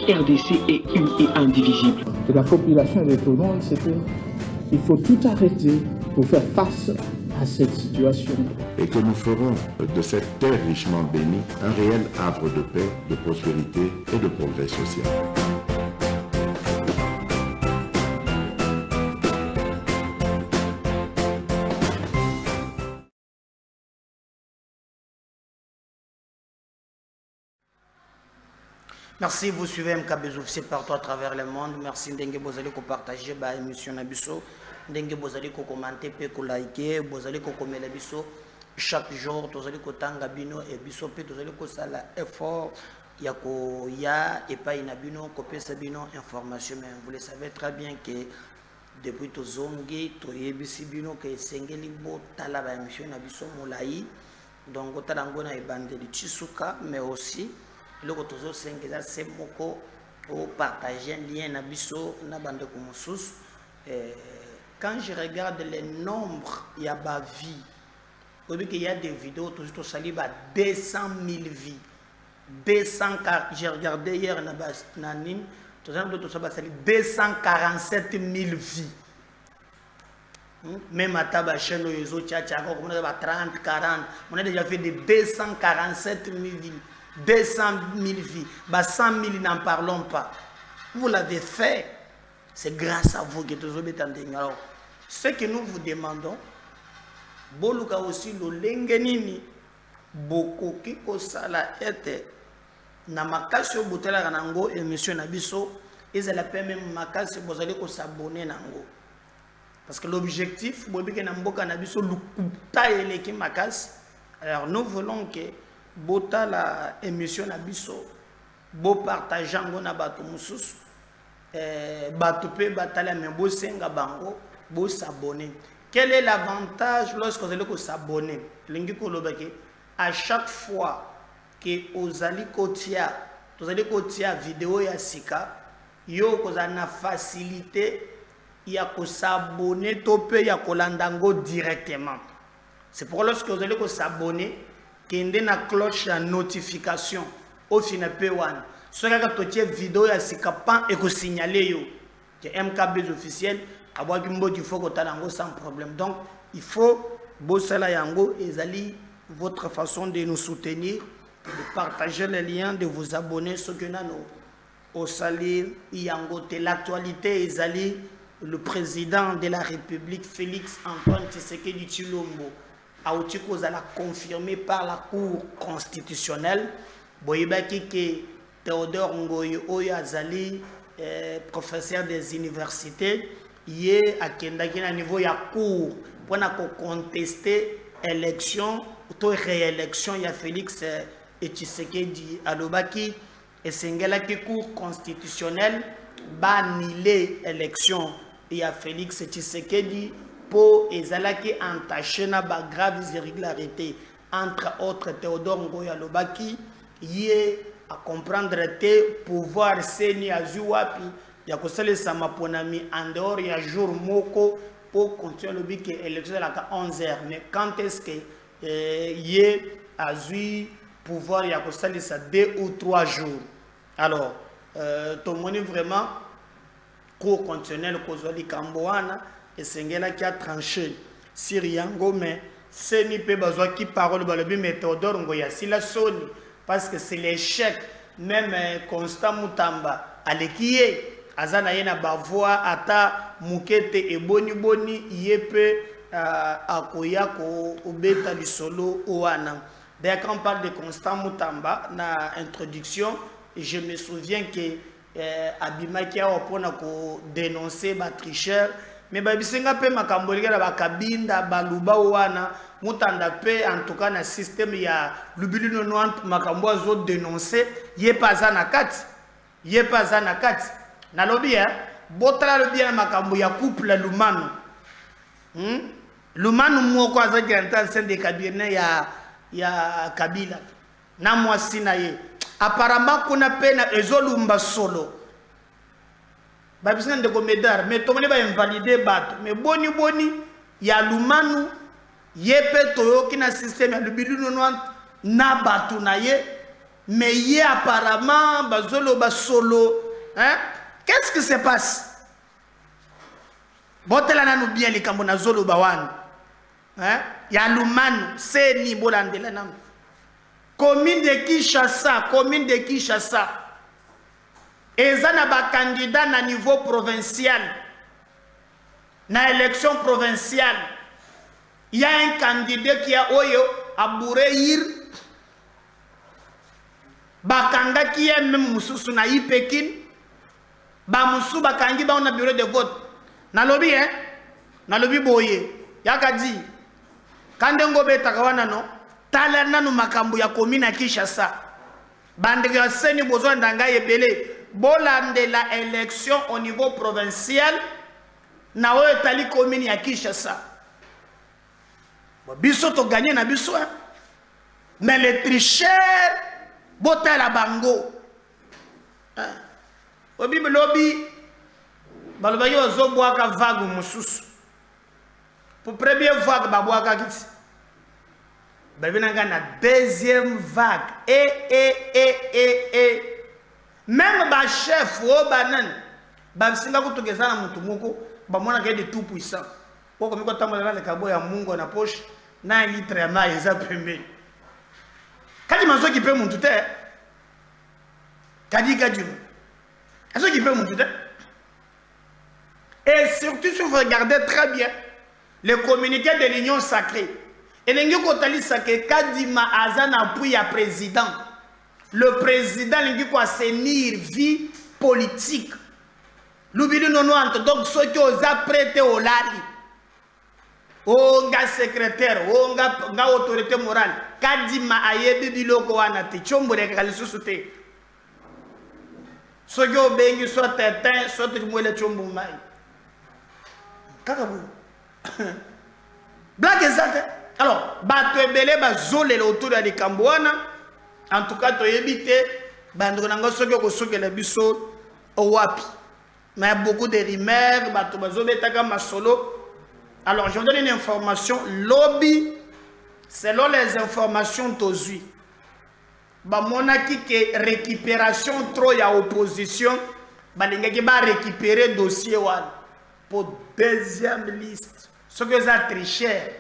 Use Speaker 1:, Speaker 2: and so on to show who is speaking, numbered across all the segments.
Speaker 1: RDC est une et indivisible.
Speaker 2: Et la population de tout le monde, c'est qu'il faut tout arrêter pour faire face à cette situation.
Speaker 3: Et que nous ferons de cette terre richement bénie un réel havre de paix, de prospérité et de progrès social.
Speaker 4: Merci, vous suivez MKB officier partout à travers le monde. Merci Ndenge Bozali ko partager ba émission na biso. Ndenge Bozali ko commenter pe ko liker, Bozali ko komela biso chaque jour tozali ko tanga bino et biso pe tozali ko sala effort ya ko ya et pas ina bino ko pesa bino information mais vous le savez très bien que depuis tozongi toyebisi bino que sengeli bo tala ba émission na biso molai donc otalango na ebande di Chisuka mais aussi le retour c'est moko pour partager un lien na biso na bande komosus. Quand je regarde les nombres il y a ba vie au lieu qu'il y a des vidéos tout sali ba 200 000 vies 200 j'ai regardé hier na ba nanin tout ça ba sali 247 000 vies même à ta chaîne les autres on a 30 40 on a déjà fait des 247 000 vies 200 000 vies, 100 000 n'en parlons pas. Vous l'avez fait, c'est grâce à vous que vous avez été. Alors, ce que nous vous demandons, Boluka aussi le lengenini, beaucoup qui kosala ete, na makasi obutela kanango émission nabiso, et ça la permet makasi bozali ko s'abonner nango. Parce que l'objectif, bobi ke namboka nabiso lukuta eleki makasi. Alors nous voulons que bota la émission na biso bo partager ngo na bato mususu bato pe batala mais bo senga bango bo s'abonner. Quel est l'avantage lorsque vous allez s'abonner? Lingi ko lobake à chaque fois que ozali kotia vidéo ya sika yo kozana facilité ya ko s'abonner to pe ya kolandango directement. C'est pour lorsque vous allez s'abonner qu'il y a une cloche de notification au final P1. Ce que vous vidéo ya sikapan et que signaler yo que MKB officiel avoir qu'il faut que tu sans problème. Donc il faut bosser la yango et zali votre façon de nous soutenir, de partager les liens, de vous abonner ce que nous au salir yango de l'actualité et zali le président de la République Félix Antoine Tshisekedi Tshilombo Aoutiko a confirmé par la Cour constitutionnelle. Boyebaki que Théodore Ngoyi Oyazali, professeur des universités, hier à Kendaki à niveau ya Cour pour contester élection ou réélection ya Félix et Tshisekedi Alobaki et Sengela qui Cour constitutionnelle banile élection ya Félix et Tshisekedi pour ezalaki entaché na ba graves irrégularités entre autres Théodore Ngoyi Alobaki yé à comprendre te pouvoir seni azuwapi ya kosalisa maponami en dehors ya jour moko pour continuer le but que élection à 11h mais quand est-ce que yé azui pouvoir ya kosalisa 2 ou 3 jours alors tout le monde vraiment cour constitutionnelle kozoli kamboana et Sengela qui a tranché sur Yango, mais c'est ni peu besoin qui parole balobi mais Théodore Ngoya si la soni parce que c'est l'échec même Constant Mutamba alekiye azana yena bavoa ata mukete et boni yepe akoya ko obeta du solo oana. D'ailleurs quand on parle de Constant Mutamba na introduction je me souviens que Abimaki a dénoncé ba tricheur mais babisenga pe makambolika na bakabinda baluba wana mutanda pe en tout cas na système ya lubilino noante makambo azo dénoncer yepaza na kati na lobi botala lobi na makambo ya couple lumano lumano moko aza directeur sein de cabinet ya Kabila na mwasi na ye apparemment kuna pe na ezolumba solo babisana de commédar mais tomone ba invalider bat mais boni ya lumanu yepe toyoki na système ya lubilu no na batu na ye Mais hier, apparemment, bazolo solo. Hein? Qu'est-ce qui se passe? Botela nanu bien les kambona zolo bawan. Hein? Ya lumanu, c'est ni bolandela nam. Commune de Kinshasa. Ezana ba candidat na niveau provincial. Na élection provinciale. Il y a un candidat qui a oyo Aboureir. Bakanga qui est même Moussou na Pekin. Ba Moussou bakangi ba on a bureau de vote. Na lobby hein? Na lobby boye. Yakadi. Kandengo beta kawana no. Tala nanu makambu ya commune ya Kinshasa. Bande ya seni besoin ndanga yebele. Bolande la élection au niveau provincial. Na oyo tali commune ya Kinshasa. Biso to gagné na biso hein. Mais les tricheurs bota la bango. Obi lobby balobaki ozobwaka vague mususu. Pour première vague babwaka kiti. Babinanga na deuxième vague. Même ba chef o banan basinga kutogeza na mutu moko bamona ke de tout puissant. Poko miko tamala le kabo ya Mungu na poche na litre ya mai za pembe. Kadi mazo ki pe muntu te. Kadi kadi. Azo ki pe muntu te. Et surtout si vous regardez très bien le communiqué de l'Union sacrée. Et l'Union kotali sacrée Kadima Azan appui à président. Le président l'Union ko assainir vie politique. L'oublié non donc ceux qui ont prêté au lali. O nga secrétaire, o nga autorité morale. Kadima ayebi biloko wana te chombo de kalisusu te. Ceux qui ont bengi soit tetin, soit tu mwele chombo mai. Kakabou. Blague exacte. Alors, bato ebele bazole autour de Kambouana. En tout cas, tu évité bandonanga ceux qui ont soke la biso au wapi. Mais beaucoup de rumeurs, bato bazole taka masolo. Alors, je vous donne une information. Lobby, selon les informations tozui, monaki que récupération trop ya opposition, balingaki ba récupérer dossier wan pour deuxième liste. Ce que ça triché,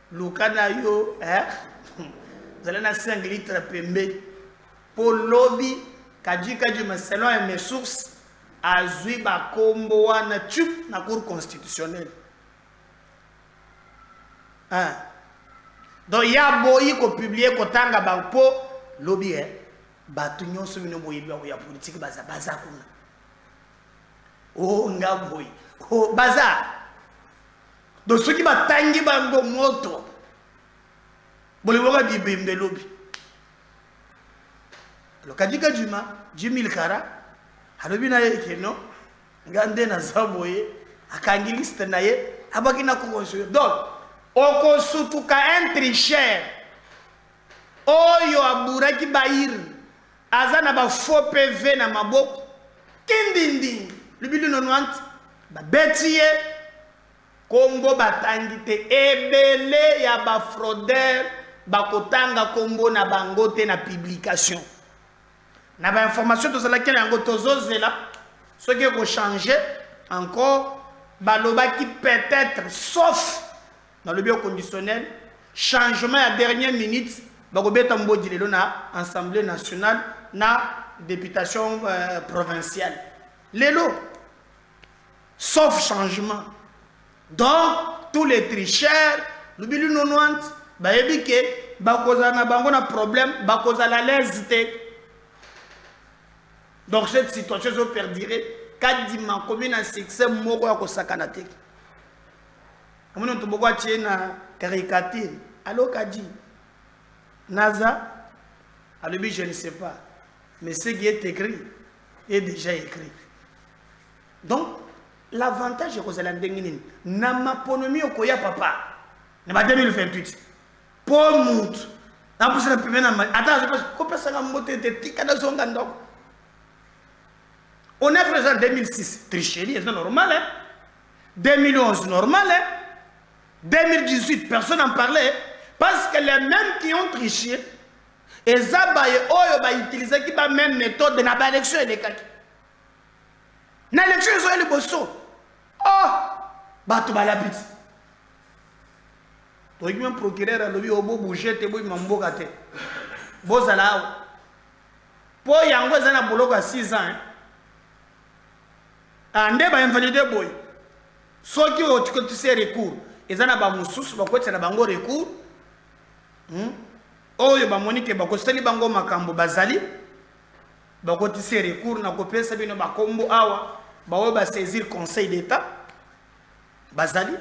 Speaker 4: Lukana yo, hein? Vous allez na 5 litres pembe. Pour lobby, kaji mais selon mes sources, azui ba kombo wana tchup na cour constitutionnelle. Hein? Donc il y a boyi ko publier ko tanga banko lobby hein batu nyonso bino boyi ya politique baza kuna oh nga boyi oh baza donc ceux qui batangi bango moto boli boka bibembe lobby le kadika juma Jimil Kara halobi na yeke no ngande na zaboye akangi liste na ye abaki na kongoso donc oko sutuka un tricheur oyo aburaki bair azana ba faux PV na maboko kindindi libili nonwant ba betiye kombo batangi te ebele ya ba fraudeur bakotanga kombo na bango te na publication na ba information to zala kele yango tozozela ce qui ko changer encore balobaki peut-être sauf dans le bio conditionnel, changement à dernière minute, bakobeta mbodi lelo na Assemblée nationale, na députation provinciale. Lelo, sauf changement. Donc, tous les tricheurs, le bilu nonouant, baebike, bakoza na bango na problème, bakoza la lésité. Donc, cette situation se perdirait, kadima commune un succès moko ya kosakanate. On a une caricature. Alors, Kadi, Naza, alors je ne sais pas. Mais ce qui est écrit est déjà écrit. Donc, l'avantage de Rosalandenginin, Namaponomi au Koya Papa, n'est 2028. Pour Mout, attends, on est présent en 2006, tricherie, c'est normal, hein? 2011, normal, hein? 2018, personne n'en parlait. Parce que les mêmes qui ont triché, Et ça, oyo ba utiliser qui ba même méthode na ba élection elekaki. Na élection ils ont le bosso. Oh, bato ba la piti. To même procureur a lobi obo bouger te boy mamboka te. Bozala. Po yango za na boloko à 6 ans. Ande ba invalidé boy. Soki o tikotise recours. Ezana ba mususu ba kwetsa na bango recours. Oyo ba monike ba kosali bango makambo bazali. Ba kotise recours na kopesa bino ba kombo awa. Ba oyo ba saisir conseil d'état. Bazali.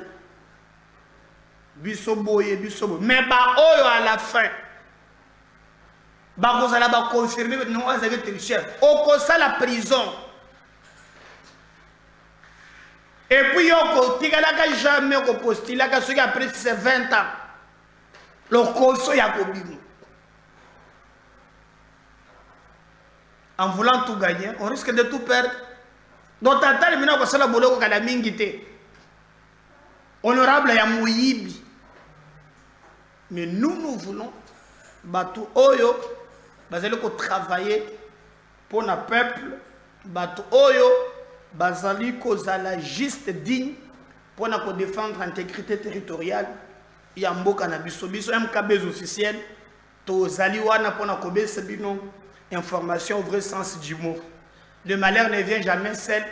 Speaker 4: Biso boye. Mais ba oyo à la fin. Ba kozala ba confirmer non vous avez triché. Oko ça la prison. Et puis yoko tikalaka jamais ko postila ka soki après c'est 20 ans. Le koso ya kobimo. En voulant tout gagner, on risque de tout perdre. Donc tata le mina ko sala boloko kala mingi te. Honorable ya muyibi. Mais nous voulons batu oyo bazali ko travailler pour le peuple, batu oyo bazali ko zala juste digne pour na ko défendre l'intégrité territoriale ya mboka na biso MKB officiel to zali wana pour na ko besa bino information au vrai sens du mot. Le malheur ne vient jamais seul.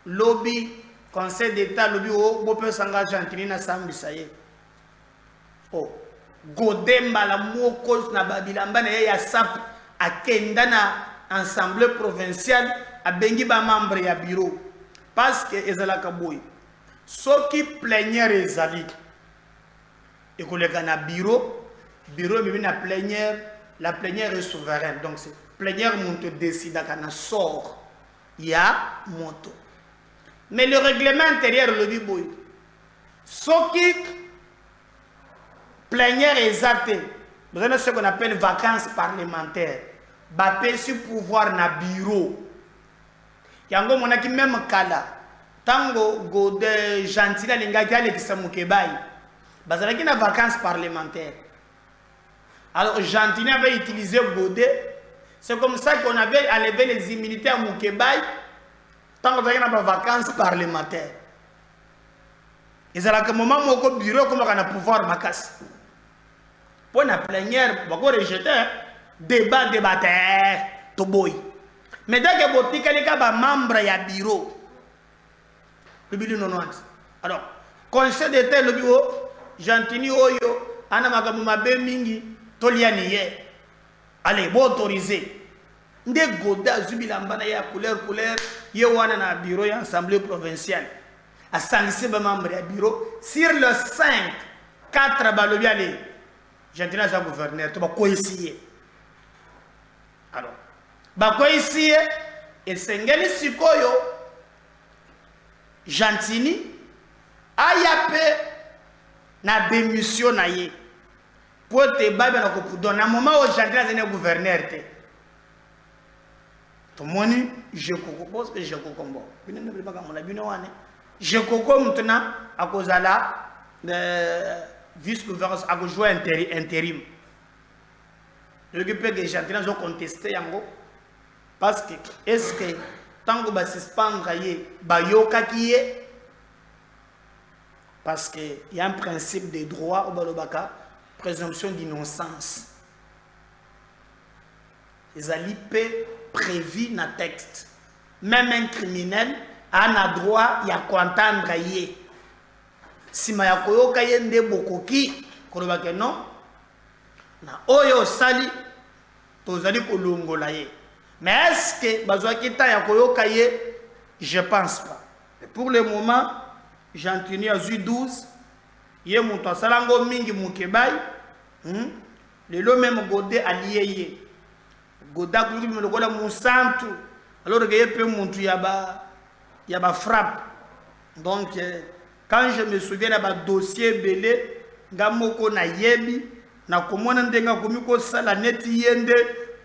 Speaker 4: Lobby conseil d'état lobby o bo peut s'engager en na sambisa ye. Oh Godemba la moko na babilamba na ya sap akenda na assemblée provinciale a bengi ba membre ya bureau parce que ezalaka boy soki plénière ezali ekoleka na bureau mais na plénière la plénière est souveraine donc c'est plénière monte décide kana sort ya moto mais le règlement intérieur le boy soki plénière exacte, vous avez ce qu'on appelle vacances parlementaires. Bapé sur pouvoir na bureau. Yango monaki même kala. Tango gode gentila lingaki ale kisamukebai. Bazalaki na vacances parlementaires. Alors Gentila avait utilisé Godé. C'est comme ça qu'on avait enlevé les immunités à Moukebaï. Tant qu'on avait na vacances parlementaires. Ils allaient à un moment où le bureau comme on a pouvoir makas. Pour la plénière, on va rejeter débat débatteur to boy. Mais dès que vous avez un membre du bureau, le bureau non. Alors, conseil d'état le bureau, Gentini oyo, ana makamuma mingi tolianiye. Allez, bon autorisé. Nde goda zubilamba ya couleur ye wana na bureau ya assemblée provinciale. A sangisi ba membre ya bureau sur le 5 4 balobi allez. Gentini za gouverneur to ba ko essayer. Alors, ba ko essayer et sengeli sikoyo Gentini ayape na démission na ye pour te babe na ko donner un moment où Gentini est gouverneur te. To moni je propose que je combo. Bino ne pas comme la bino wane. Je coco maintenant à cause de la vice-gouvernance à jouer intérim. Le groupe des gens qui ont contesté yango parce que est-ce que tant que va suspendre yé bayoka qui est parce que il y a un principe de droit au balobaka présomption d'innocence. Les alipés prévu dans le texte. Même un criminel a droit à entendre yé. Si ma koyoka yende bokoki kolobake non na oyo sali tozali kolongola ye. Mais est-ce que bazwa kita ya koyoka ye? Je pense pas. Et pour le moment, Gentini a 12 ye muto salango mingi mukebai lelo même Godé allié ye. Goda kuli me lokola musantu alors que ye pe muntu ya ba frappe. Donc quand je me souviens de ce dossier belé, ngamoko na yebi na komona ndenga komiko sala neti yende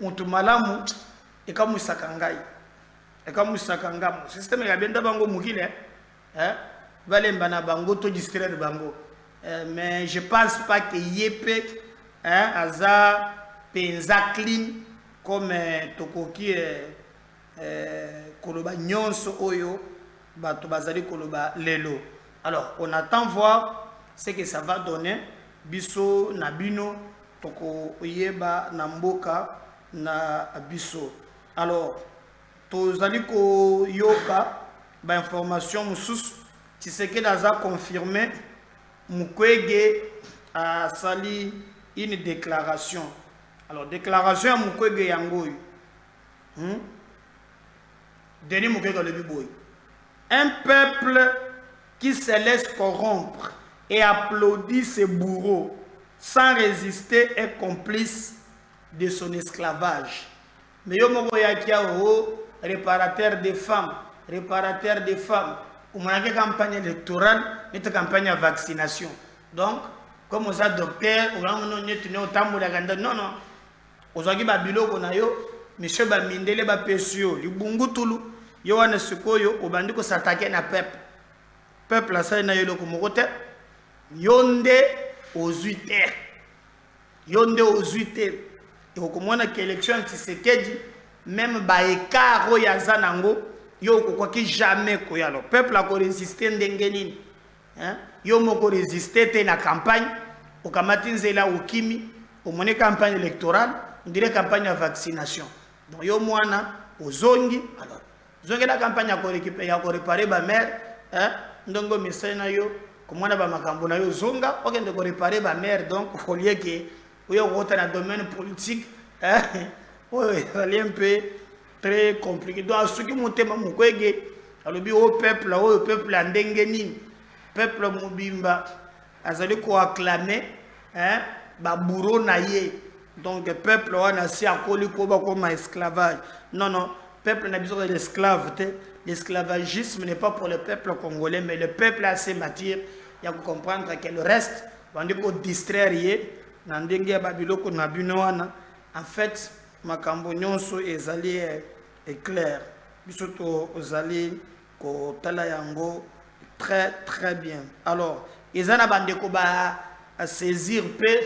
Speaker 4: mutu malamu ekamusaka ngai ekamusaka ngamo système ya benda bango mukile valemba na bango to distraire bango mais je pense pas que yepe aza penza clean comme tokoki koloba nyonso oyo bato bazali koloba lelo. Alors on attend voir ce que ça va donner. Biso na bino toko yeba na mboka na biso. Alors tozali ko yoka ba information mususu Tshisekedi aza confirmé Mukwege a sali une déclaration. Alors déclaration à Mukwege yangoy. Denis Mukwege le biboy. Un peuple qui se laisse corrompre et applaudit ses bourreaux sans résister est complice de son esclavage. Mais yo moko yakia o réparateur des femmes, réparateur des femmes. On a une campagne électorale, une campagne de vaccination. Donc, comme on a docteur, on a non, non. On a dit babilo qu'on a yo, monsieur Bamindele Bapesio, le Bungutulu, yo ane sukoyo, au bandi ko s'attaquer na peuple. Peuple la sa na yo ko mokote. Yonde aux 8 heures. Yonde aux 8 heures. Et au moins que l'élection Tshisekedi, même ba écart ya zanango, yo ko ki jamais ko ya lo. Peuple a ko résister ndengenini. Hein? Yo moko résister te na campagne, au kamati nzela ukimi, au mone campagne électorale, on dirait campagne de vaccination. Donc yo mwana ozongi, alors zongi la campagne ya ko réparer ba mère, hein? Ndongo message na yo comment on a makambo na yo zonga ok de réparer ba mère donc au lieu que yo rota na domaine politique hein ouais ça un peu très compliqué donc ce qui motema Mukwege alobi au peuple ndengeni peuple mobimba azali ko acclamer hein ba bourreau na ye donc peuple wana si akoli ko ba comme esclavage non peuple n'a besoin d'esclave. L'esclavagisme n'est pas pour le peuple congolais, mais le peuple a ses matières. Il y a que comprendre que le reste, on dit qu'on distraire, en fait, ma cambonionso est clair. Bisoto ozali ko talayango très très bien. Alors, ils ont à saisir peu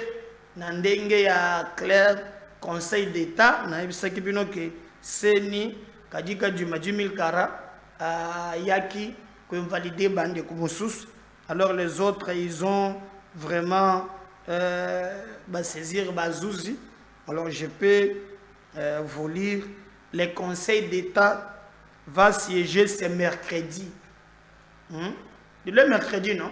Speaker 4: nandenge ya clair Conseil d'État na bisaki bino ke seni kadika juma 1000 kara yaki ko invalider bande kumusus. Alors les autres ils ont vraiment saisir bazouzi. Alors je peux vous lire. Le Conseil d'État va siéger ce mercredi. Le mercredi, non?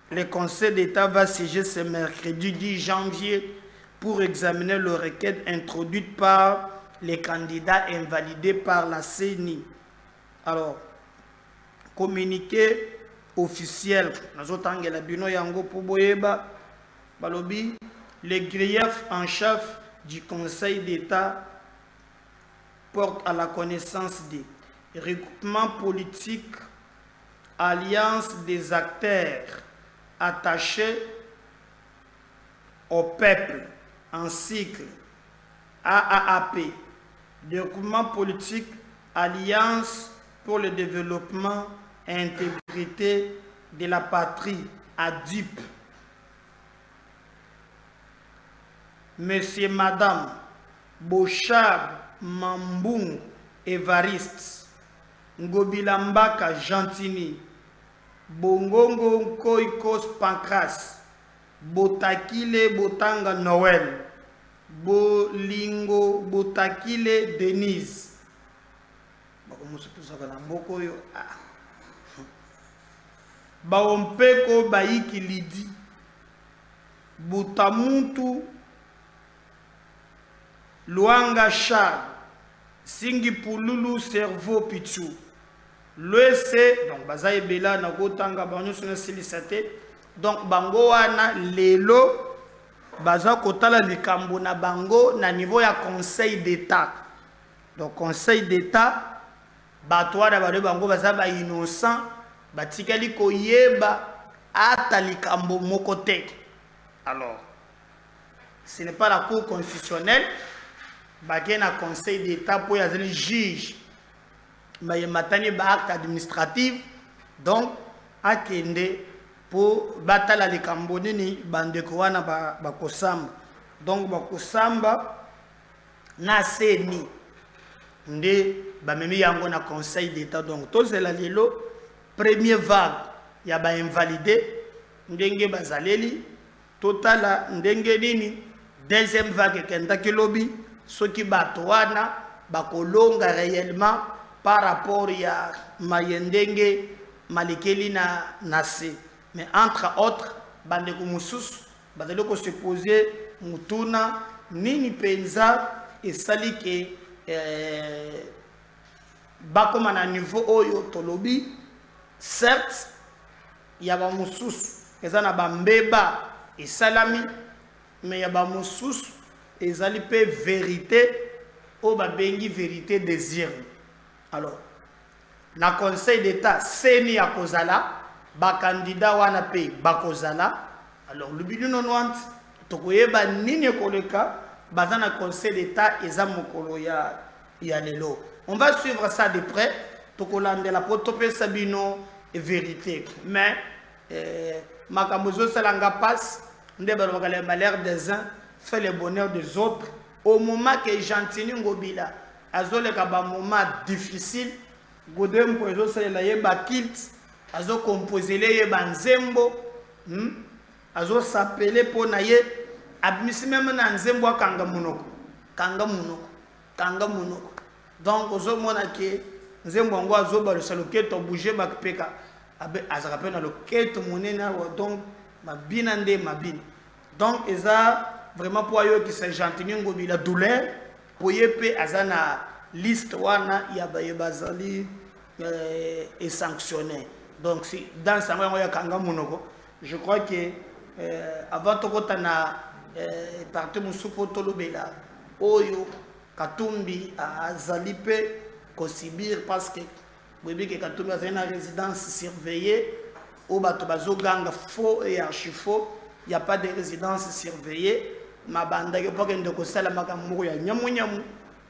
Speaker 4: Le Conseil d'État va siéger ce mercredi 10 janvier pour examiner les requêtes introduites par les candidats invalidés par la CENI. Alors, communiqué officiel, le grief en chef du Conseil d'État porte à la connaissance des regroupements politiques, alliances des acteurs attachés au peuple en cycle, AAAP, des regroupements politiques, alliance pour le développement et intégrité de la patrie, ADIP. Monsieur, Madame Bochab Mambung Evariste, Ngobilambaka Gentini, Bongongo Koikos Pancras, Botakile Botanga Noël, Bolingo Botakile Denise. Baompeko Baiki Lidi, Butamuntu Luanga Chad, Singi Pululu Cerveau Pichu. L'EC, donc Bazaye Bela Nagotanga Banyo Silisate, donc Bango Wana Lelo, Baza Kotala Likambo na Bango na niveau ya Conseil d'État. Donc Conseil d'État, Batoa da Bade Bango Baza ba innocent, Batikali Koyeba, Ata Likambo Mokote. Alors, ce n'est pas la Cour constitutionnelle. Il y a un Conseil d'État pour les juges. Il y a un acte administratif. Donc, il y a pour battre les Cambodini, Bandekouana, Bakosamba. Donc, Bakosamba, na seni nde bamemi yango na conseil d'état. Donc tozela lelo premier vague ya ba invalidé ndenge bazaleli totala ndenge nini deuxième vague kendaki lobi soki bato wana bakolonga réellement par rapport ya mayendenge malekeli na se. Mais entre autres bandeko mususu bazali ko se poser mutuna nini penza esali ke bakoma na niveau oyo tolobi. Certes yaba mususu eza na bambeba esalami, mais yaba mususu ezali pe vérité o babengi vérité désir. Alors na conseil d'état seni ya kozala ba candidat wana pe bakozala. Alors le bidu nonwant tokoyeba nini koleka baza na conseil d'état eza mokolo ya lelo. On va suivre ça de près tokolandela po tope sabino et vérité. Mais makamozo salanga passe nde balobaka le malheur des uns fait le bonheur des autres. Au moment que Gentini Ngobila azoleka ba moment difficile godem ko ezosalela ye ba kilt azo composer le ye banzembo azo s'appeler pour na ye abimisi même na nzembo kanga munoko donc ozo mona ke nzembo ngo azo ba le saloketo bouger ba peka abe azaka na loketo monena donc mabina nde mabina. Donc eza vraiment pour yo qui c'est Gentini Ngobila douleur pour yepe azana liste wana ya bazali et sanctionné. Donc si dans sa main ya kanga munoko, je crois que avant tokota na parti musupo tolobela oyo Katumbi azali pe ko sibir parce que bobi que Katumbi a une résidence surveillée au bato bazoganga faux et archi faux. Il n'y a pas de résidence surveillée. Ma bande qui pas de kosala makambo ya nyamu nyamu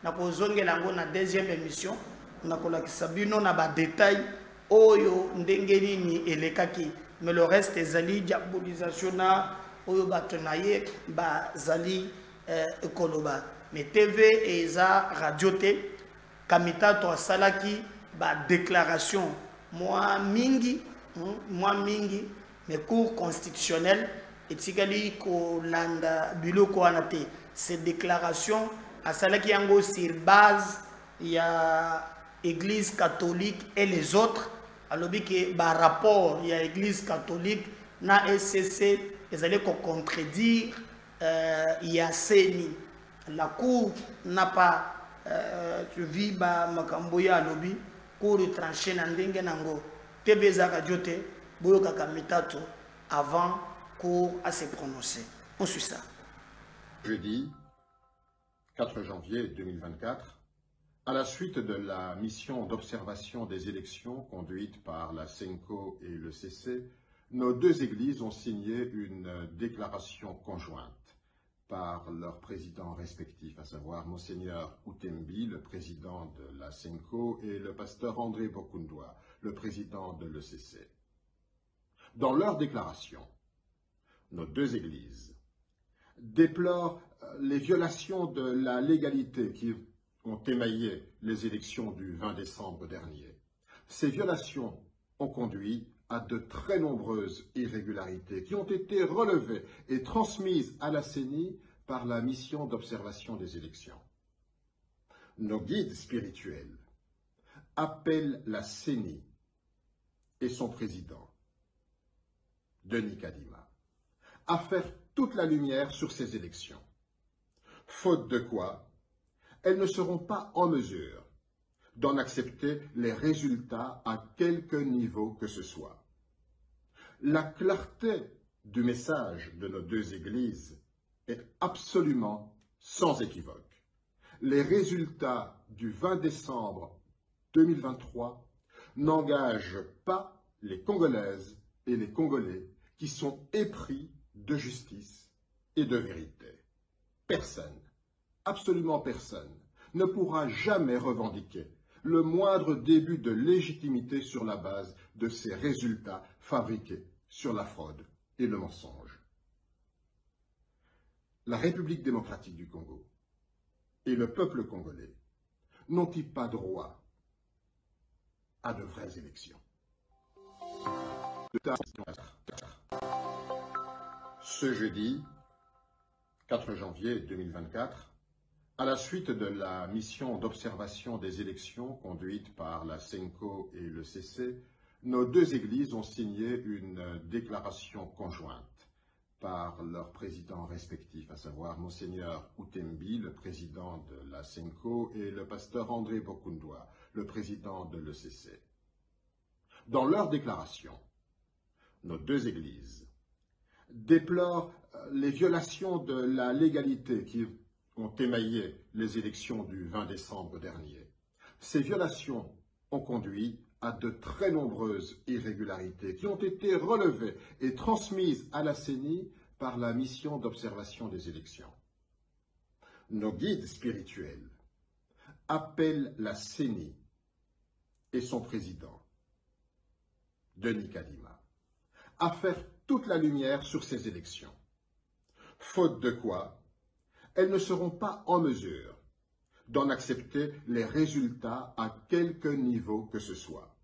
Speaker 4: na kozongela ngo na deuxième émission na kola kisabino na ba détail oyo ndenge nini elekaki. Mais le reste ezali diabolisation na oyo batonaye ba zali ekoloba. Mais TV et za radio te kamita to salaki ba déclaration moi mingi mais cours constitutionnel et tigali ko landa biloko anate ces déclarations à salaki yango sur base ya église catholique et les autres alobi que ba rapport ya église catholique na SCC ezali ko contredire ya seni. La cour n'a pas suivi ba makambo ya alobi cour tranché na ndenge nango TV za radio te boyoka kamitato avant cour à se prononcer. On suit ça.
Speaker 5: Jeudi 4 janvier 2024, à la suite de la mission d'observation des élections conduite par la SENCO et le CC, nos deux églises ont signé une déclaration conjointe par leurs présidents respectifs, à savoir Monseigneur Outembi, le président de la SENCO, et le pasteur André Bokundwa, le président de l'ECC. Dans leur déclaration, nos deux églises déplorent les violations de la légalité qui ont émaillé les élections du 20 décembre dernier. Ces violations ont conduit à de très nombreuses irrégularités qui ont été relevées et transmises à la CENI par la mission d'observation des élections. Nos guides spirituels appellent la CENI et son président, Denis Kadima, à faire toute la lumière sur ces élections, faute de quoi elles ne seront pas en mesure d'en accepter les résultats à quelque niveau que ce soit. La clarté du message de nos deux églises est absolument sans équivoque. Les résultats du 20 décembre 2023 n'engagent pas les Congolaises et les Congolais qui sont épris de justice et de vérité. Personne, absolument personne, ne pourra jamais revendiquer le moindre début de légitimité sur la base de ces résultats fabriqués sur la fraude et le mensonge. La République démocratique du Congo et le peuple congolais n'ont-ils pas droit à de vraies élections? Ce jeudi 4 janvier 2024, à la suite de la mission d'observation des élections conduite par la SENCO et le CC, nos deux églises ont signé une déclaration conjointe par leurs présidents respectifs, à savoir Monseigneur Outembi, le président de la SENCO, et le pasteur André Bokundwa, le président de l'ECC. Dans leur déclaration, nos deux églises déplorent les violations de la légalité qui ont émaillé les élections du 20 décembre dernier. Ces violations ont conduit à de très nombreuses irrégularités qui ont été relevées et transmises à la CENI par la mission d'observation des élections. Nos guides spirituels appellent la CENI et son président, Denis Kadima, à faire toute la lumière sur ces élections, faute de quoi elles ne seront pas en mesure d'en accepter les résultats à quelque niveau que ce soit.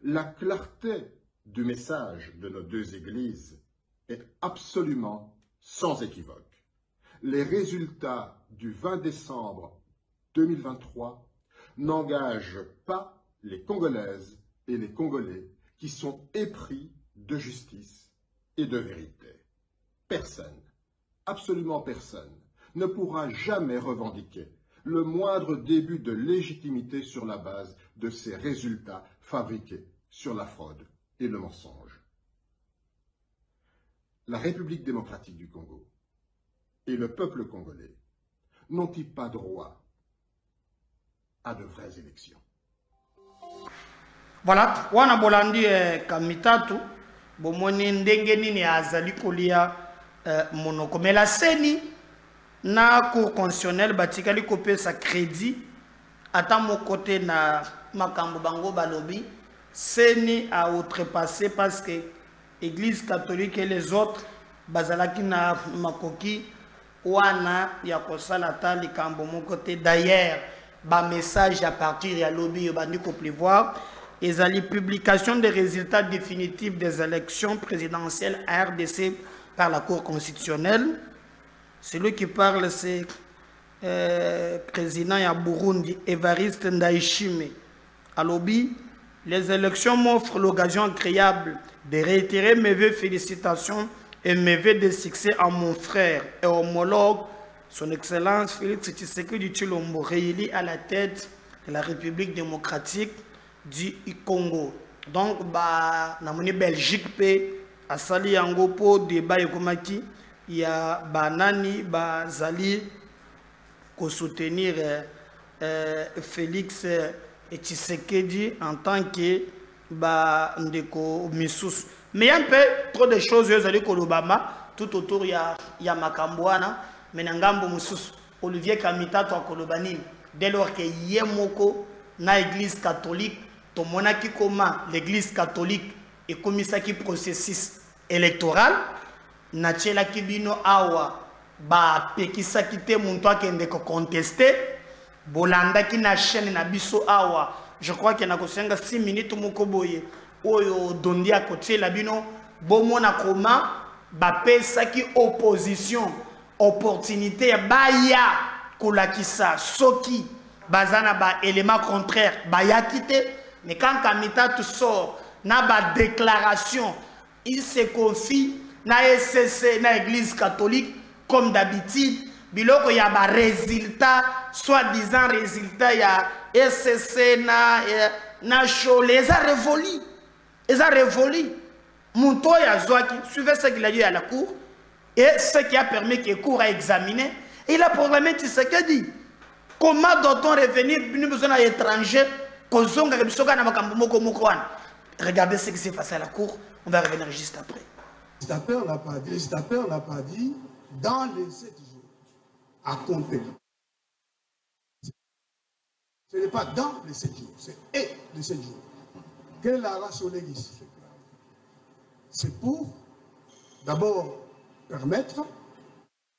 Speaker 5: La clarté du message de nos deux églises est absolument sans équivoque. Les résultats du 20 décembre 2023 n'engagent pas les Congolaises et les Congolais qui sont épris de justice et de vérité. Personne, absolument personne, ne pourra jamais revendiquer le moindre début de légitimité sur la base de ces résultats fabriqués sur la fraude et le mensonge. La République démocratique du Congo et le peuple congolais n'ont-ils pas droit à de vraies élections?
Speaker 4: Voilà, wana bolandi kamitatu bomoni ndenge nini azali kolia monoko, mais la CENI na cour constitutionnelle batikali kopesa crédit ata mon côté na makambo bango balobi. CENI a outrepassé parce que Église catholique et les autres bazalaki na makoki wana ya kosala ta likambo mon côté. D'ailleurs ba message à partir ya lobby bandi ko prévoir ezali publication des résultats définitifs des élections présidentielles à RDC par la Cour constitutionnelle. Celui qui parle, c'est président ya Burundi, Évariste Ndayishimiye. À lobby, les élections m'offrent l'occasion incroyable de réitérer mes vœux félicitations et mes vœux de succès à mon frère et homologue, son Excellence Félix Tshisekedi Tshilombo, réélu à la tête de la République démocratique du Congo. Donc, na moni Belgique a sali yango po débat ekomaki ya banani bazali ko soutenir Félix Tshisekedi en tant que ndeko misusu. Mais il y a un peu trop de choses yozali kolobama tout autour ya makambwana menangambo misusu. Olivier Kamitato akolobani dès lors que yemoko na église catholique tomonaki comment l'église catholique et komisaki processus électoral na tchela kibino awa ba pekisaki te muntu akende ko contester bolanda ki na chaîne na biso awa. Je crois que na kosenga 6 minutes moko boye oyo dondi a côté la bino bomona comment ba pesaki opposition opportunité baya kolakisa soki bazana ba élément contraire baya kité. Mais quand Kamitato sort na ba déclaration, il se confie na SCC na église catholique comme d'habitude. Biloko ya ba résultat, soi-disant résultat ya SCC na show les a révolus. Les a révolus. Munto ya Zouaki, suivez ce qu'il a dit à la cour et ce qui a permis que la cour a examiné. Il a proclamé Tshisekedi. Comment doit-on revenir nous besoin à l'étranger? Regardez ce qui s'est passé à la cour. On va revenir juste après.
Speaker 6: Le législateur n'a pas dit dans les 7 jours à compter. Ce n'est pas dans les 7 jours, c'est et les 7 jours. Quelle est la raison légis? C'est pour d'abord permettre,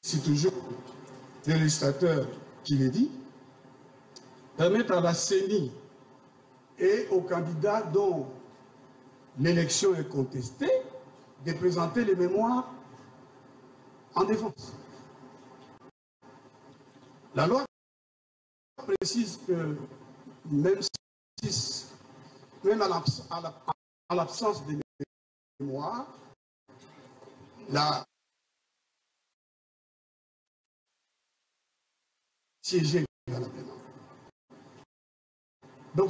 Speaker 6: si toujours le législateur qu'il est dit, permettre à la CENI et aux candidats dont l'élection est contestée de présenter les mémoires en défense. La loi précise que même à l'absence de mémoire, la siéger dans la plénière. Donc,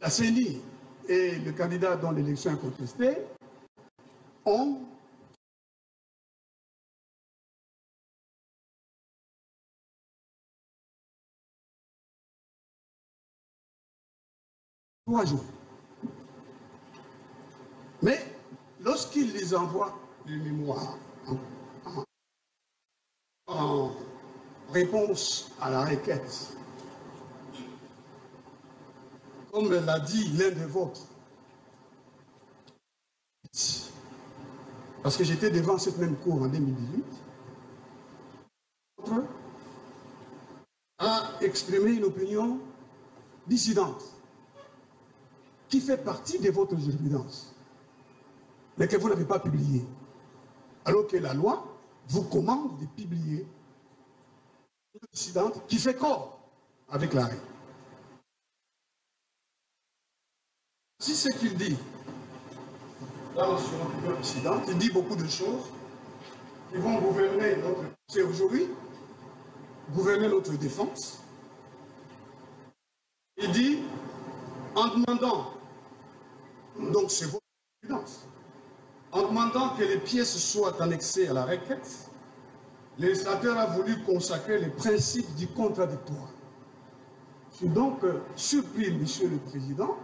Speaker 6: la CENI et le candidat dont l'élection est contestée ont jours. Mais lorsqu'ils les envoient les mémoires en réponse à la requête, comme l'a dit l'un de vôtres, parce que j'étais devant cette même cour en 2018, a exprimé une opinion dissidente qui fait partie de votre jurisprudence, mais que vous n'avez pas publié, alors que la loi vous commande de publier une dissidente qui fait corps avec l'arrêt. Si ce qu'il dit dans son opinion dissidente, il dit beaucoup de choses qui vont gouverner notre pensée aujourd'hui, gouverner notre défense. Il dit, en demandant, donc c'est votre jurisprudence, en demandant que les pièces soient annexées à la requête, le législateur a voulu consacrer les principes du contradictoire. Je suis donc surpris, Monsieur le Président,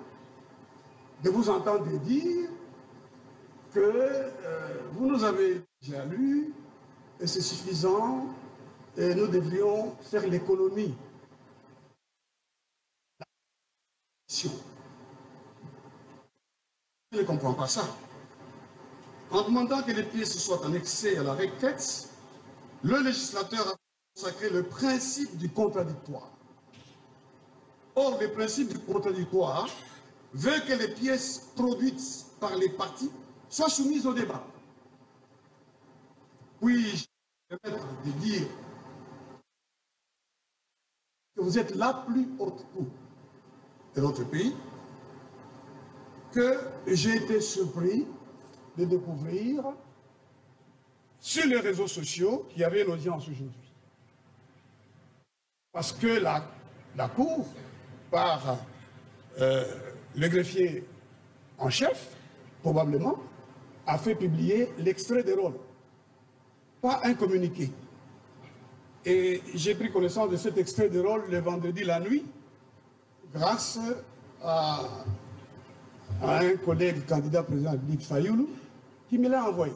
Speaker 6: de vous entendre dire que vous nous avez déjà lu et c'est suffisant et nous devrions faire l'économie. Je ne comprends pas ça. En demandant que les pièces soient annexées à la requête, le législateur a consacré le principe du contradictoire. Or, le principe du contradictoire veut que les pièces produites par les partis soient soumises au débat. Puis-je me permettre de dire que vous êtes la plus haute cour de notre pays, que j'ai été surpris de découvrir sur les réseaux sociaux qu'il y avait une audience aujourd'hui. Parce que la Cour, par le greffier en chef, probablement, a fait publier l'extrait des rôles, pas un communiqué. Et j'ai pris connaissance de cet extrait de rôle le vendredi la nuit, grâce à un collègue candidat président de la République, Fayoulou, qui me l'a envoyé.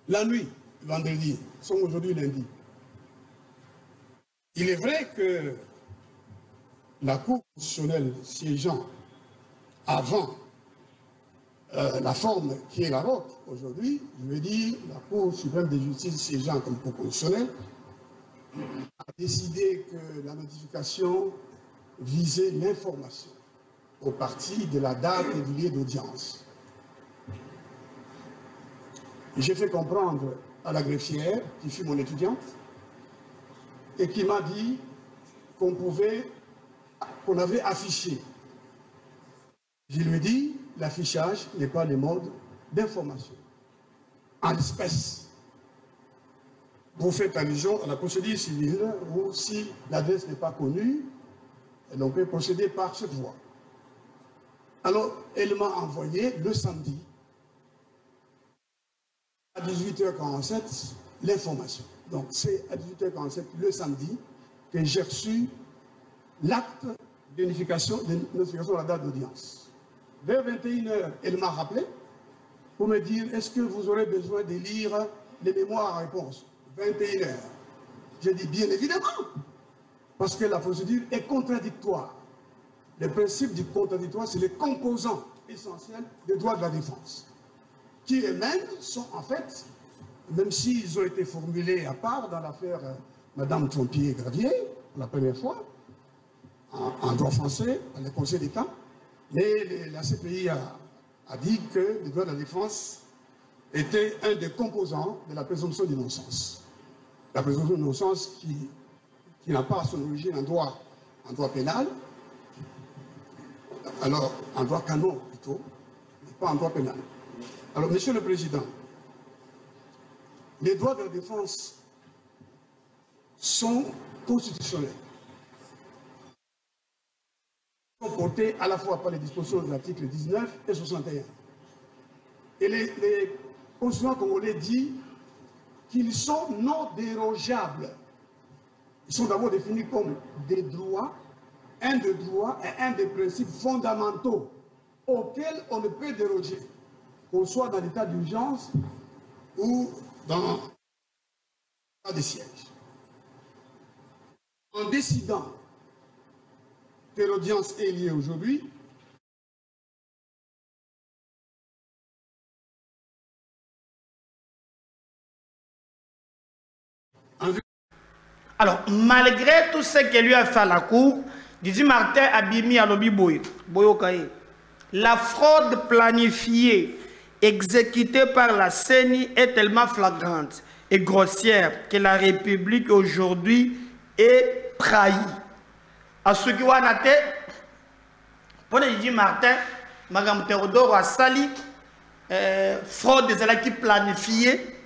Speaker 6: La nuit, vendredi, nous sommes aujourd'hui lundi. Il est vrai que la Cour constitutionnelle siégeant avant la forme qui est la vôtre aujourd'hui, je veux dire, la Cour suprême de justice siégeant comme Cour constitutionnelle, a décidé que la notification visait l'information au parti de la date et du lieu d'audience. J'ai fait comprendre à la greffière, qui fut mon étudiante, et qui m'a dit qu'on avait affiché. Je lui ai dit, l'affichage n'est pas le mode d'information. En espèces, vous faites allusion à la procédure civile où si l'adresse n'est pas connue, on peut procéder par cette voie. Alors, elle m'a envoyé le samedi, à 18h47, l'information. Donc, c'est à 18h47 le samedi que j'ai reçu l'acte d'unification de la date d'audience. Vers 21h, elle m'a rappelé pour me dire, est-ce que vous aurez besoin de lire les mémoires à réponse? 21h. J'ai dit, bien évidemment, parce que la procédure est contradictoire. Le principe du contradictoire, c'est les composants essentiels des droits de la défense, qui eux-mêmes sont en fait même s'ils ont été formulés à part dans l'affaire Madame Trompier-Gravier, pour la première fois, en droit français, dans le Conseil d'État, mais la CPI a dit que le droit de la défense était un des composants de la présomption d'innocence. La présomption d'innocence qui n'a pas son origine en droit pénal, alors en droit canon plutôt, mais pas en droit pénal. Alors, Monsieur le Président, les droits de la défense sont constitutionnels. Ils sont portés à la fois par les dispositions de l'article 19 et 61. Et les constituants congolais disent qu'ils sont non dérogeables. Ils sont d'abord définis comme des droits, un des droits et un des principes fondamentaux auxquels on ne peut déroger, qu'on soit dans l'état d'urgence ou dans l'état de siège. En décidant que l'audience est liée aujourd'hui,
Speaker 4: alors, malgré tout ce que lui a fait à la cour, Didi Martin a bimi à l'obi Boyokaye. La fraude planifiée, exécutée par la CENI est tellement flagrante et grossière que la République aujourd'hui est trahie. À ce qui va noter, pour Didi Martin, Mme Théodore a sali fraude des élections planifiées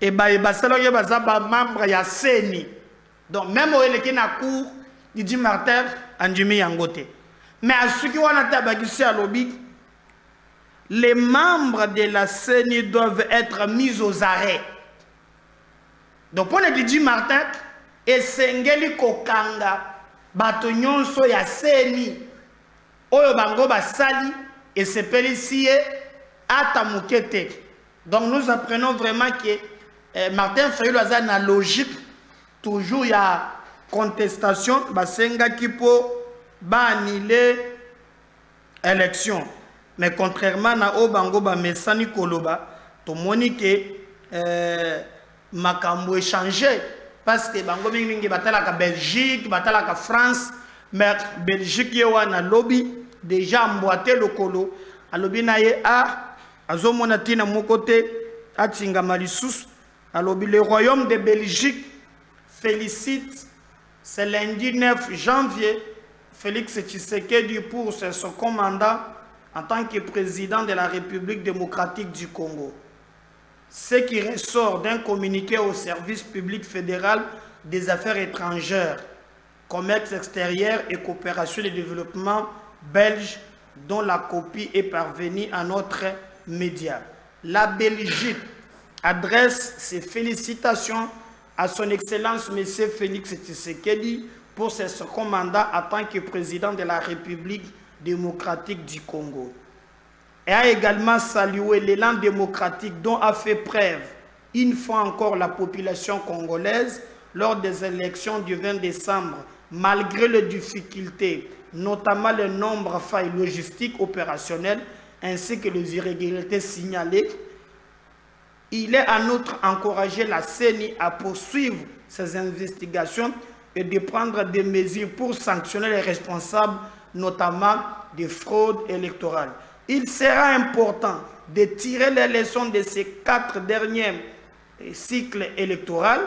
Speaker 4: et c'est membre de la CENI. Donc, même au élection à cour, Didi Martin a dit Yangote. Mais à ce qui est à lobby, les membres de la CENI doivent être mis aux arrêts. Donc, pour Didi Martin, et Sengeli Kokanga, Batonyon so ya CENI, Oyo Bango Basali, et se pélicie à Tamukete. Donc, nous apprenons vraiment que Martin Fayulu a une logique. Toujours il y a contestation, basenga qui peut annuler l'élection. Mais contrairement à Obango Mesani Koloba, tout le monde que makambo échangé parce que bango mingi batala ka Belgique, batala ka France, mais Belgique yewa na lobby déjà emboîté le colo. A lobby na ye a azomona tina mon côté atinga malisusu. A lobby le royaume de Belgique félicite ce lundi 9 janvier Félix Tshisekedi pour son mandat en tant que président de la République démocratique du Congo. Ce qui ressort d'un communiqué au service public fédéral des affaires étrangères, commerce extérieur et coopération de développement belge dont la copie est parvenue à notre média. La Belgique adresse ses félicitations à son Excellence M. Félix Tshisekedi pour son second mandat en tant que président de la République démocratique du Congo. Et a également salué l'élan démocratique dont a fait preuve une fois encore la population congolaise lors des élections du 20 décembre, malgré les difficultés, notamment le nombre de failles logistiques opérationnelles ainsi que les irrégularités signalées. Il est en outre encouragé la CENI à poursuivre ses investigations et de prendre des mesures pour sanctionner les responsables, notamment des fraudes électorales. Il sera important de tirer les leçons de ces 4 derniers cycles électoraux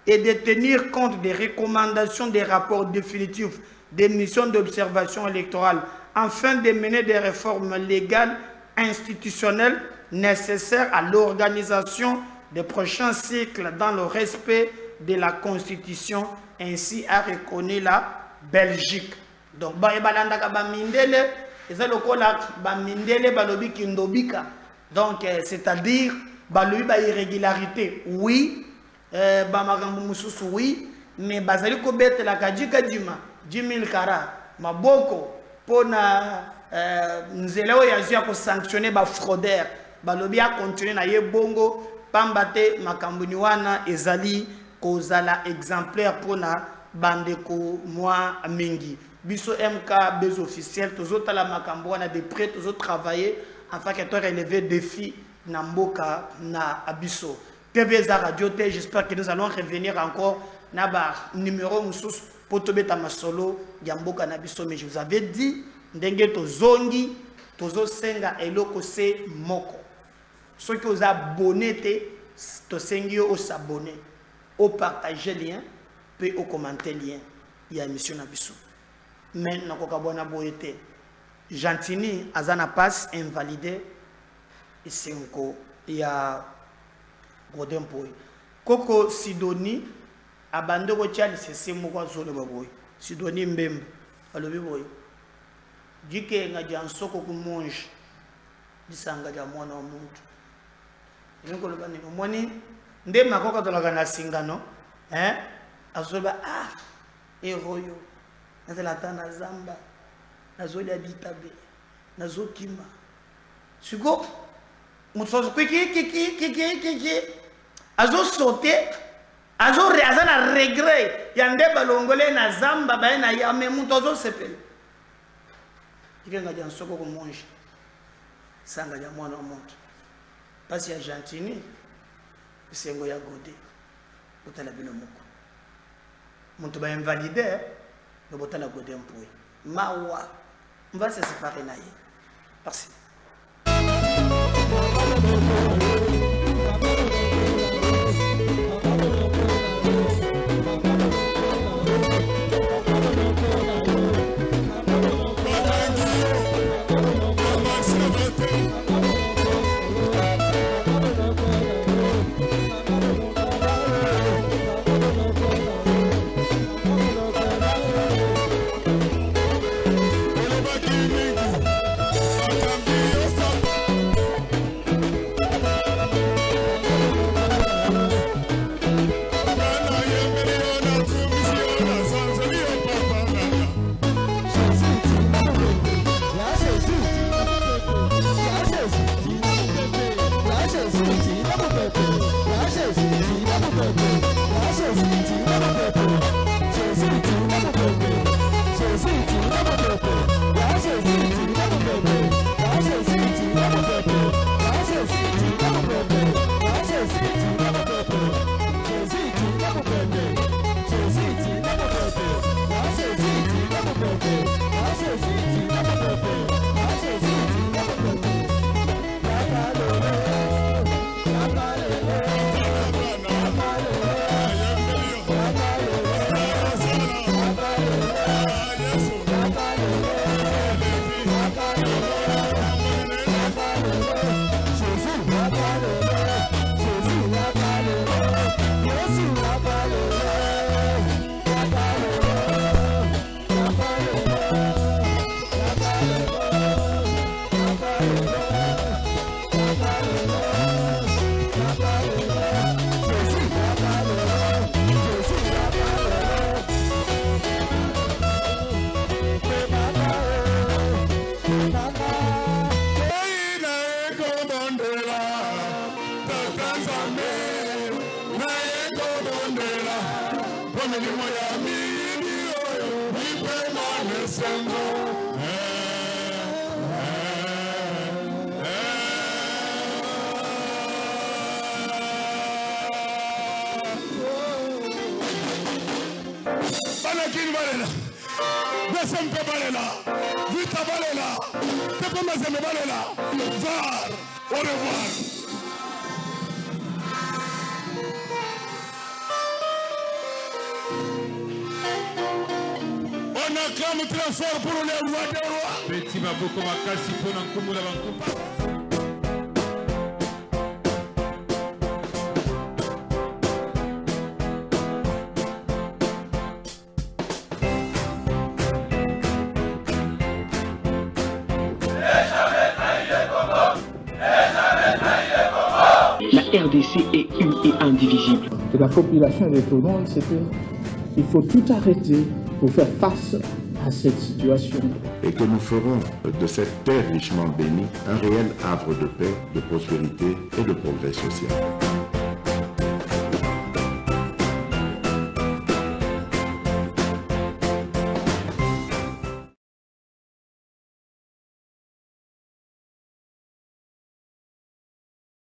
Speaker 4: et de tenir compte des recommandations des rapports définitifs des missions d'observation électorale afin de mener des réformes légales, institutionnelles, nécessaires à l'organisation des prochains cycles dans le respect de la Constitution, ainsi a reconnu la Belgique. Donc, c'est-à-dire irrégularité, oui, oui, mais bazali ko bete la kajika dima 10 000 kara maboko pona nzeleo yazia ko sanctionner ba fraudeur balobi a continuer na ye bongo pambate makambuni wana ezali kozala exemplaire pona bandeko moi mingi biso MK bez officiel tozota la makambo wana de près tozo travailler afin que to relever défi na mboka na abiso TV Radio, j'espère que nous allons revenir encore na numéro pour tomber ta masolo Yambo Kanabiso. Mais je vous avais dit, ndenge tozongi, tozo senga eloko se moko. Ceux qui ont abonné, to sengi au s'abonner, au partager lien, puis au commenter lien. Il y a une mission Nabiso. Mais n'a pas bonne boyete. Gentini, Azana passe invalidé. Et c'est encore, il y a Godin Boy. Koko Sidoni, abandonné au Tchad, c'est moi qui zone baboy. Sidoni Mbembe, alobi boy. Dit que n'a dit en soko ku mange, dit sanga ja mwana wa muntu. Niko lo bani moni nde makoka to lagana singano, azoba eroyo. Nazela tana zamba. Nazo ya bitabe. Nazo kima. Sugo Mutsozo kiki azo sauter azo na regret yande balongole na zamba ba na yame mutozo sepele kikenga ja soko ko monje sanga ja mwana wa moto pasi ya gentini sengo ya gode botala bino moko muntu ba invalide no botala gode mpoi mawa on va se séparer na ye merci.
Speaker 7: Au revoir. On acclame très fort pour le roi des rois. Petit Baboko Makasi pour Nankumu la Bankupa.
Speaker 1: La RDC est une et indivisible.
Speaker 2: De la population de tout le monde, c'est qu'il faut tout arrêter pour faire face à cette situation.
Speaker 3: Et que nous ferons de cette terre richement bénie un réel havre de paix, de prospérité et de progrès social.